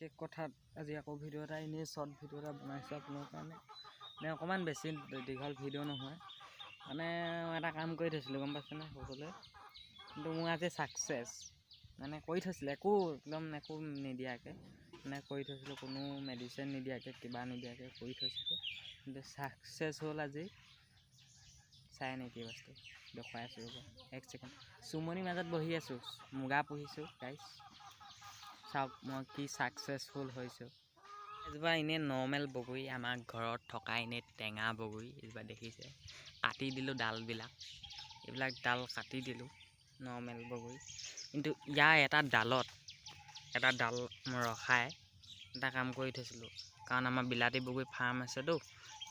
বিশেষ কথাত আজি আকৌ ভিডিঅ' এটা এনেই শ্বৰ্ট ভিডিঅ' এটা বনাইছোঁ আপোনাৰ কাৰণে মানে অকণমান বেছি দীঘল ভিডিঅ' নহয় মানে মই এটা কাম কৰি থৈছিলোঁ গম পাইছেনে সকলোৱে কিন্তু মোৰ আজি ছাকচেছ মানে কৰি থৈছিলোঁ একো নিদিয়াকৈ মানে কৰি থৈছিলোঁ কোনো মেডিচিন নিদিয়াকৈ কিবা নিদিয়াকৈ কৰি থৈছিলোঁ কিন্তু ছাকচেছ হ'ল আজি চাই নে কি বস্তু দেখুৱাই আছোঁ ৰ'ব এক ছেকেণ্ড চুমনিৰ মাজত বহি আছোঁ মুগা পুহিছোঁ গাইছ চাওক মই কি ছাকচেছফুল হৈছোঁ এজোপা এনেই নৰ্মেল বগৰী আমাৰ ঘৰত থকা এনেই টেঙা বগৰী এজোপা দেখিছে কাটি দিলোঁ ডালবিলাক এইবিলাক ডাল কাটি দিলোঁ নৰ্মেল বগৰী কিন্তু ইয়াৰ এটা ডাল ৰখাই এটা কাম কৰি থৈছিলোঁ কাৰণ আমাৰ বিলাতী বগৰী ফাৰ্ম আছেতো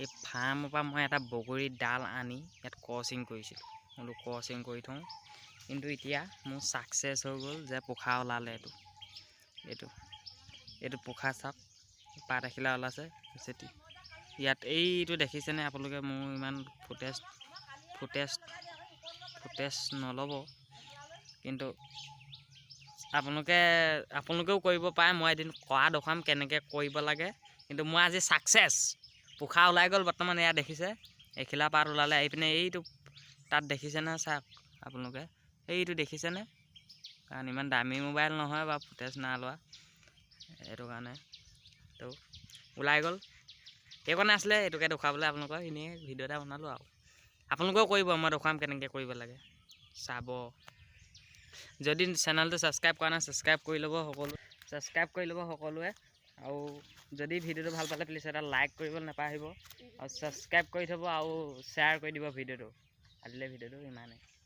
এই ফাৰ্মৰ পৰা মই এটা বগৰী ডাল আনি ইয়াত ক্ৰচিং কৰিছিলোঁ বোলো ক্ৰচিং কৰি থওঁ কিন্তু এতিয়া মোৰ ছাকচেছ হৈ গ'ল যে পোখা ওলালে এইটো পোখা চাওক পাত এখিলা ওলাইছে চেতি ইয়াত এইটো দেখিছেনে আপোনালোকে মোৰ ইমান ফুটেজ নল'ব কিন্তু আপোনালোকেও কৰিব পাৰে মই এদিন কৰা দেখুৱাম কেনেকৈ কৰিব লাগে কিন্তু মই আজি ছাকচেছ পোখা ওলাই গ'ল বৰ্তমান এয়া দেখিছে এখিলা পাত ওলালে এইপিনে এইটো তাত দেখিছেনে চাওক আপোনালোকে এইটো দেখিছেনে কাৰণ ইমান দামী মোবাইল নহয় বা ফুটেজ না লোৱা এইটো কাৰণে তো ওলাই গ'ল সেইকাৰণে আছিলে এইটোকে দেখুৱাবলৈ আপোনালোকক এনেই ভিডিঅ' এটা বনালোঁ আৰু আপোনালোকেও কৰিব মই দেখুৱাম কেনেকৈ কৰিব লাগে চাব যদি চেনেলটো ছাবস্ক্ৰাইব কৰা নাই ছাবস্ক্ৰাইব কৰি ল'ব সকলোৱে আৰু যদি ভিডিঅ'টো ভাল পালে প্লিজ এটা লাইক কৰিবলৈ নাপাহৰিব আৰু ছাবস্ক্ৰাইব কৰি থ'ব আৰু শ্বেয়াৰ কৰি দিব ভিডিঅ'টো আজিলৈ ভিডিঅ'টো ইমানেই